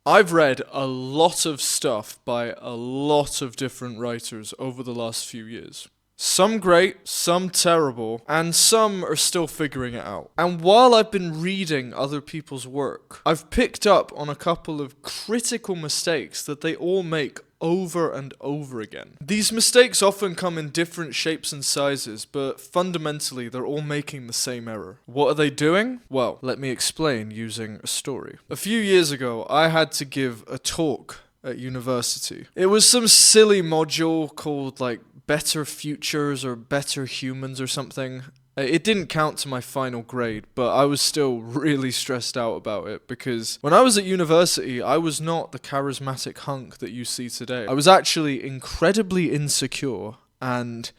I've read a lot of stuff by a lot of different writers over the last few years. Some great, some terrible, and some are still figuring it out. And while I've been reading other people's work, I've picked up on a couple of critical mistakes that they all make over and over again. These mistakes often come in different shapes and sizes, but fundamentally they're all making the same error. What are they doing? Well, let me explain using a story. A few years ago, I had to give a talk at university. It was some silly module called Better Futures or Better Humans or something. It didn't count to my final grade, but I was still really stressed out about it because when I was at university, I was not the charismatic hunk that you see today. I was actually incredibly insecure, and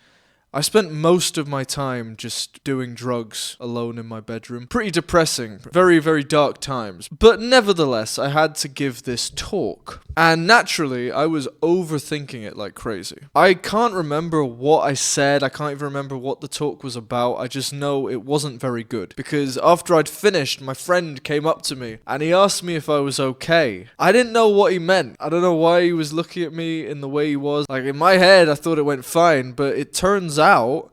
I spent most of my time just doing drugs alone in my bedroom. Pretty depressing, very, very dark times. But nevertheless, I had to give this talk. And naturally, I was overthinking it like crazy. I can't remember what I said. I can't even remember what the talk was about. I just know it wasn't very good. Because after I'd finished, my friend came up to me and he asked me if I was okay. I didn't know what he meant. I don't know why he was looking at me in the way he was. In my head, I thought it went fine, but it turns out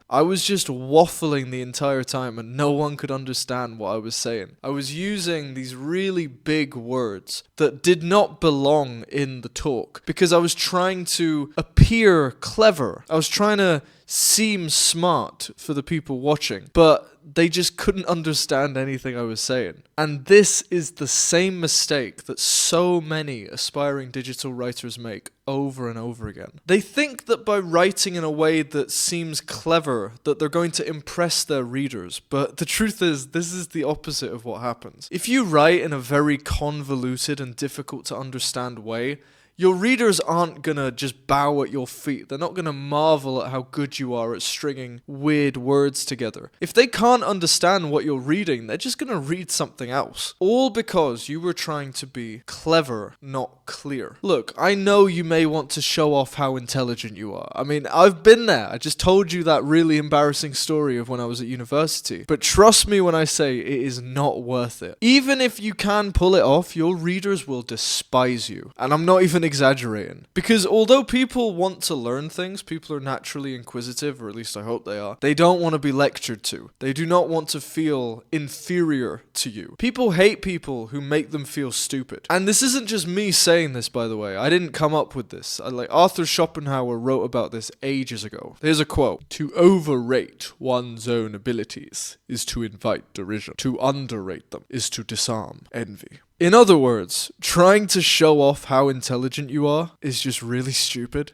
I was just waffling the entire time and no one could understand what I was saying. I was using these really big words that did not belong in the talk because I was trying to appear clever. I was trying to seem smart for the people watching, but they just couldn't understand anything I was saying. And this is the same mistake that so many aspiring digital writers make over and over again. They think that by writing in a way that seems clever, that they're going to impress their readers, but the truth is, this is the opposite of what happens. If you write in a very convoluted and difficult to understand way, your readers aren't gonna just bow at your feet. They're not gonna marvel at how good you are at stringing weird words together. If they can't understand what you're reading, they're just gonna read something else. All because you were trying to be clever, not clear. Look, I know you may want to show off how intelligent you are. I mean, I've been there. I just told you that really embarrassing story of when I was at university. But trust me when I say it is not worth it. Even if you can pull it off, your readers will despise you. And I'm not even exaggerating. Because although people want to learn things, people are naturally inquisitive, or at least I hope they are, they don't want to be lectured to. They do not want to feel inferior to you. People hate people who make them feel stupid. And this isn't just me saying this, by the way. I didn't come up with this. Arthur Schopenhauer wrote about this ages ago. Here's a quote. "To overrate one's own abilities is to invite derision. To underrate them is to disarm envy." In other words, trying to show off how intelligent you are is just really stupid.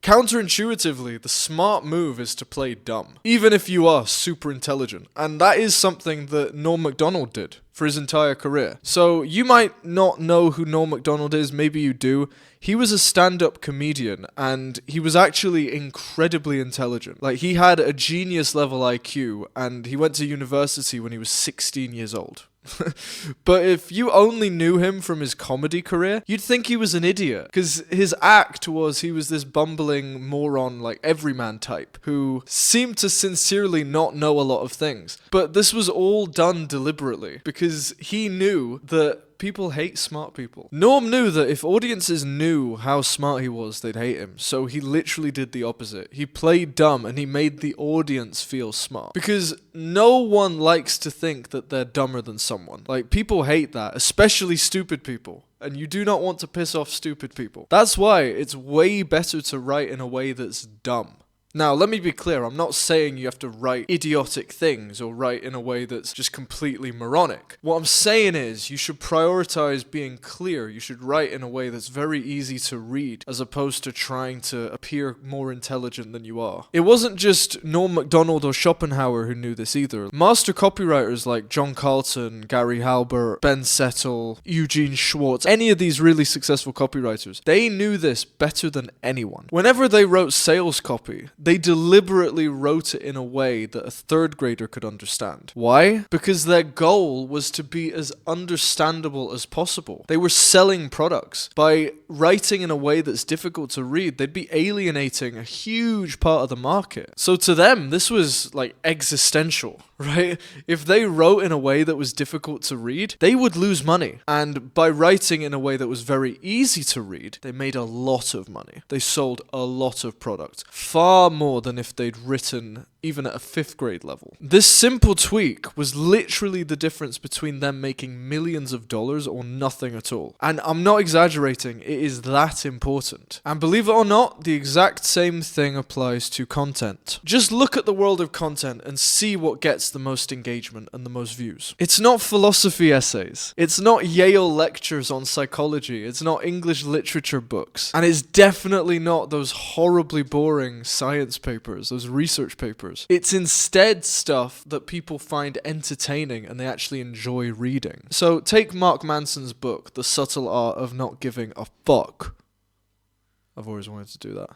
Counterintuitively, the smart move is to play dumb, even if you are super intelligent. And that is something that Norm Macdonald did for his entire career. So you might not know who Norm Macdonald is, maybe you do. He was a stand-up comedian, and he was actually incredibly intelligent. He had a genius level IQ, and he went to university when he was 16 years old. But if you only knew him from his comedy career, you'd think he was an idiot. Because his act was he was this bumbling moron, everyman type, who seemed to sincerely not know a lot of things. But this was all done deliberately, because he knew that people hate smart people. Norm knew that if audiences knew how smart he was, they'd hate him. So he literally did the opposite. He played dumb and he made the audience feel smart. Because no one likes to think that they're dumber than someone. People hate that, especially stupid people. And you do not want to piss off stupid people. That's why it's way better to write in a way that's dumb. Now, let me be clear, I'm not saying you have to write idiotic things or write in a way that's just completely moronic. What I'm saying is you should prioritize being clear. You should write in a way that's very easy to read as opposed to trying to appear more intelligent than you are. It wasn't just Norm Macdonald or Schopenhauer who knew this either. Master copywriters like John Carlton, Gary Halbert, Ben Settle, Eugene Schwartz, any of these really successful copywriters, they knew this better than anyone. Whenever they wrote sales copy, They deliberately wrote it in a way that a third grader could understand. Why? Because their goal was to be as understandable as possible. They were selling products. By writing in a way that's difficult to read, they'd be alienating a huge part of the market. So to them, this was like existential, right? If they wrote in a way that was difficult to read, they would lose money. And by writing in a way that was very easy to read, they made a lot of money. They sold a lot of product, far more than if they'd written even at a 5th grade level. This simple tweak was literally the difference between them making millions of dollars or nothing at all. And I'm not exaggerating, it is that important. And believe it or not, the exact same thing applies to content. Just look at the world of content and see what gets the most engagement and the most views. It's not philosophy essays. It's not Yale lectures on psychology. It's not English literature books. And it's definitely not those horribly boring science papers, those research papers. It's instead stuff that people find entertaining and they actually enjoy reading. So take Mark Manson's book, The Subtle Art of Not Giving a Fuck. I've always wanted to do that.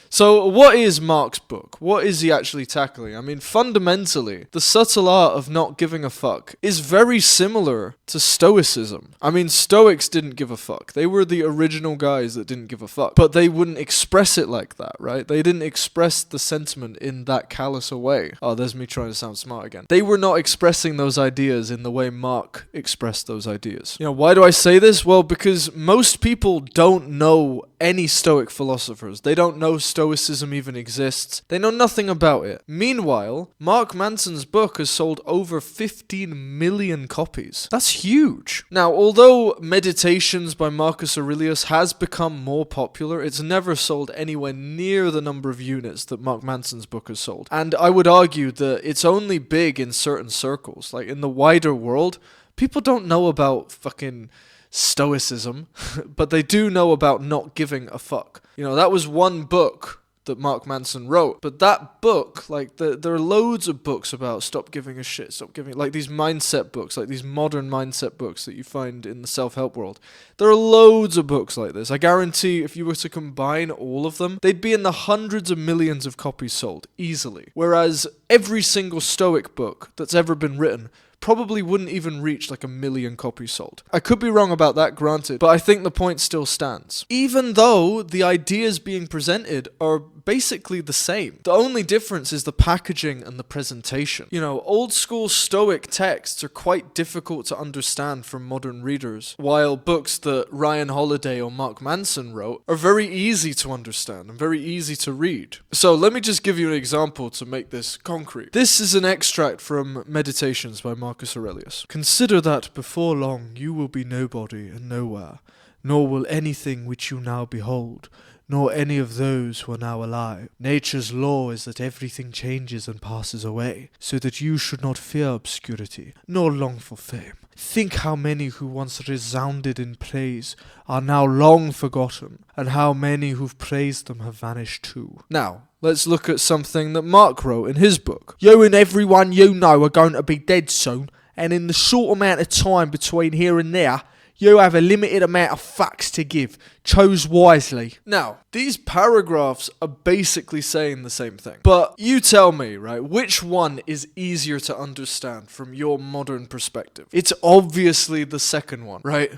So what is Mark's book? What is he actually tackling? I mean, fundamentally, the subtle art of not giving a fuck is very similar to Stoicism. I mean, Stoics didn't give a fuck. They were the original guys that didn't give a fuck. But they wouldn't express it like that, right? They didn't express the sentiment in that callous a way. Oh, there's me trying to sound smart again. They were not expressing those ideas in the way Mark expressed those ideas. You know, why do I say this? Well, because most people don't know any Stoic philosophers. They don't know Stoicism even exists. They know nothing about it. Meanwhile, Mark Manson's book has sold over 15 million copies. That's huge. Now, although Meditations by Marcus Aurelius has become more popular, it's never sold anywhere near the number of units that Mark Manson's book has sold. And I would argue that it's only big in certain circles. Like in the wider world, people don't know about fucking Stoicism, but they do know about not giving a fuck. You know, that was one book that Mark Manson wrote, but that book, like, there are loads of books about stop giving a shit, stop giving, like these mindset books, like these modern mindset books that you find in the self-help world. There are loads of books like this. I guarantee if you were to combine all of them, they'd be in the hundreds of millions of copies sold, easily. Whereas every single Stoic book that's ever been written probably wouldn't even reach like 1 million copies sold. I could be wrong about that, granted, but I think the point still stands. Even though the ideas being presented are basically the same. The only difference is the packaging and the presentation. You know, old school Stoic texts are quite difficult to understand for modern readers, while books that Ryan Holiday or Mark Manson wrote are very easy to understand and very easy to read. So let me just give you an example to make this concrete. This is an extract from Meditations by Marcus Aurelius. Consider that before long you will be nobody and nowhere, nor will anything which you now behold, nor any of those who are now alive. Nature's law is that everything changes and passes away, so that you should not fear obscurity, nor long for fame. Think how many who once resounded in praise are now long forgotten, and how many who've praised them have vanished too. Now, let's look at something that Mark wrote in his book. You and everyone you know are going to be dead soon, and in the short amount of time between here and there, you have a limited amount of fucks to give. Choose wisely. Now, these paragraphs are basically saying the same thing. But you tell me, right, which one is easier to understand from your modern perspective? It's obviously the second one, right?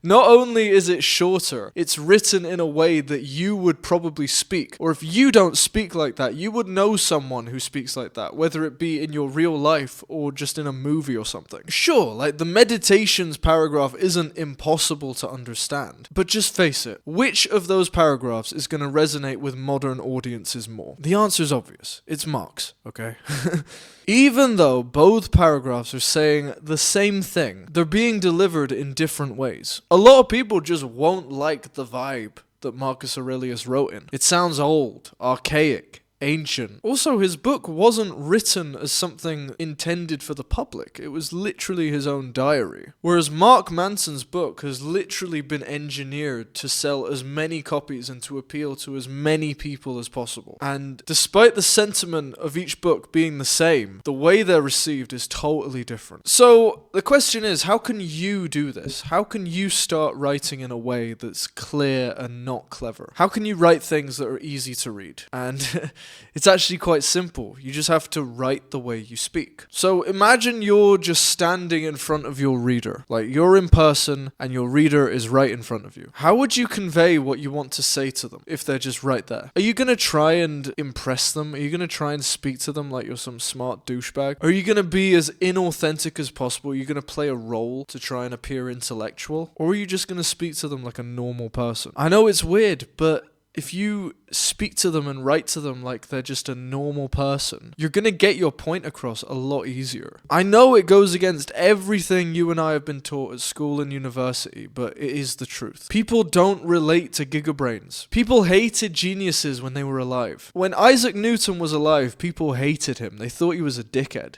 Not only is it shorter, it's written in a way that you would probably speak. Or if you don't speak like that, you would know someone who speaks like that, whether it be in your real life or just in a movie or something. Sure, like the Meditations paragraph isn't impossible to understand, but just face it, which of those paragraphs is going to resonate with modern audiences more? The answer is obvious. It's Mark's, okay? Even though both paragraphs are saying the same thing, they're being delivered in different ways. A lot of people just won't like the vibe that Marcus Aurelius wrote in. It sounds old, archaic, ancient. Also, his book wasn't written as something intended for the public. It was literally his own diary. Whereas Mark Manson's book has literally been engineered to sell as many copies and to appeal to as many people as possible. And despite the sentiment of each book being the same, the way they're received is totally different. So the question is, how can you do this? How can you start writing in a way that's clear and not clever? How can you write things that are easy to read? And it's actually quite simple. You just have to write the way you speak. So imagine you're just standing in front of your reader. Like, you're in person and your reader is right in front of you. How would you convey what you want to say to them if they're just right there? Are you going to try and impress them? Are you going to try and speak to them like you're some smart douchebag? Are you going to be as inauthentic as possible? Are you going to play a role to try and appear intellectual? Or are you just going to speak to them like a normal person? I know it's weird, but if you speak to them and write to them like they're just a normal person, you're going to get your point across a lot easier. I know it goes against everything you and I have been taught at school and university, but it is the truth. People don't relate to gigabrains. People hated geniuses when they were alive. When Isaac Newton was alive, people hated him. They thought he was a dickhead.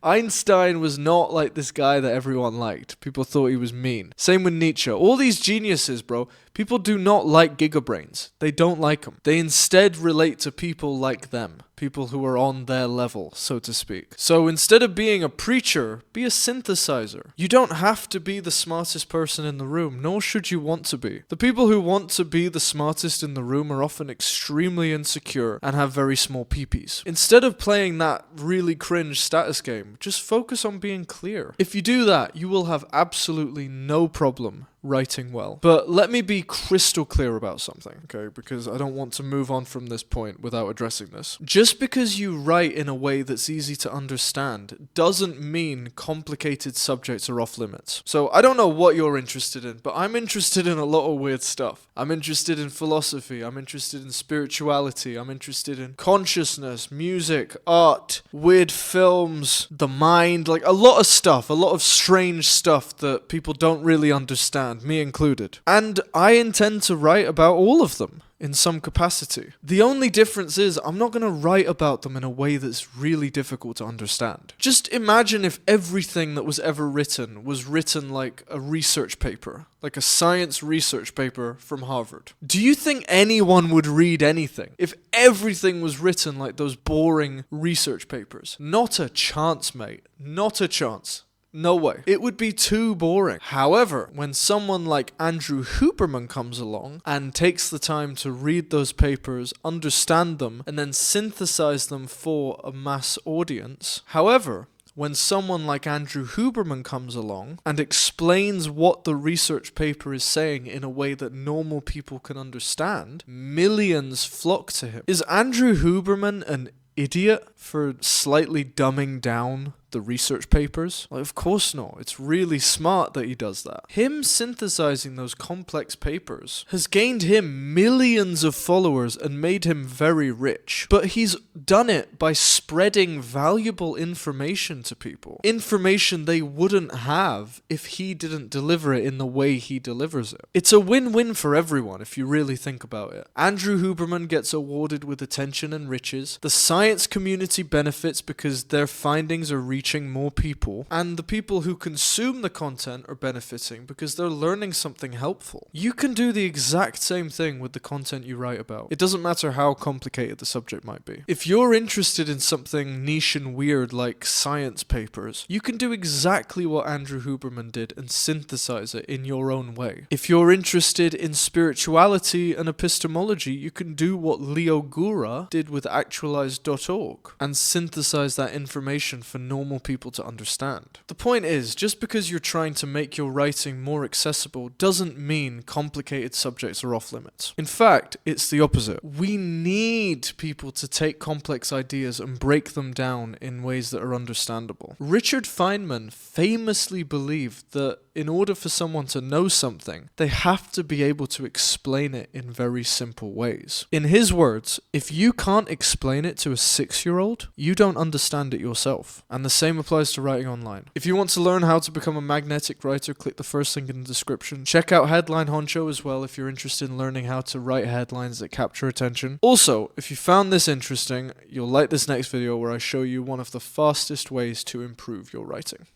Einstein was not like this guy that everyone liked. People thought he was mean. Same with Nietzsche. All these geniuses, bro, people do not like gigabrains. They don't like them. They instead relate to people like them. People who are on their level, so to speak. So instead of being a preacher, be a synthesizer. You don't have to be the smartest person in the room, nor should you want to be. The people who want to be the smartest in the room are often extremely insecure and have very small peepees. Instead of playing that really cringe status game, just focus on being clear. If you do that, you will have absolutely no problem writing well. But let me be crystal clear about something, okay? Because I don't want to move on from this point without addressing this. Just because you write in a way that's easy to understand doesn't mean complicated subjects are off limits. So I don't know what you're interested in, but I'm interested in a lot of weird stuff. I'm interested in philosophy, I'm interested in spirituality, I'm interested in consciousness, music, art, weird films, the mind, like a lot of stuff, a lot of strange stuff that people don't really understand, me included. And I intend to write about all of them in some capacity. The only difference is I'm not going to write about them in a way that's really difficult to understand. Just imagine if everything that was ever written was written like a research paper, like a science research paper from Harvard. Do you think anyone would read anything if everything was written like those boring research papers? Not a chance, mate. Not a chance. No way. It would be too boring. However, when someone like Andrew Huberman comes along and takes the time to read those papers, understand them, and then synthesize them for a mass audience, when someone like Andrew Huberman comes along and explains what the research paper is saying in a way that normal people can understand, millions flock to him. Is Andrew Huberman an idiot for slightly dumbing down the research papers? Like, of course not. It's really smart that he does that. Him synthesizing those complex papers has gained him millions of followers and made him very rich. But he's done it by spreading valuable information to people. Information they wouldn't have if he didn't deliver it in the way he delivers it. It's a win-win for everyone if you really think about it. Andrew Huberman gets awarded with attention and riches. The science community benefits because their findings are reaching more people, and the people who consume the content are benefiting because they're learning something helpful. You can do the exact same thing with the content you write about. It doesn't matter how complicated the subject might be. If you're interested in something niche and weird like science papers, you can do exactly what Andrew Huberman did and synthesize it in your own way. If you're interested in spirituality and epistemology, you can do what Leo Gura did with actualize.org and synthesize that information for normal people to understand. The point is, just because you're trying to make your writing more accessible doesn't mean complicated subjects are off limits. In fact, it's the opposite. We need people to take complex ideas and break them down in ways that are understandable. Richard Feynman famously believed that in order for someone to know something, they have to be able to explain it in very simple ways. In his words, if you can't explain it to a 6-year-old, you don't understand it yourself. And the same applies to writing online. If you want to learn how to become a magnetic writer, click the first link in the description. Check out Headline Honcho as well if you're interested in learning how to write headlines that capture attention. Also, if you found this interesting, you'll like this next video where I show you one of the fastest ways to improve your writing.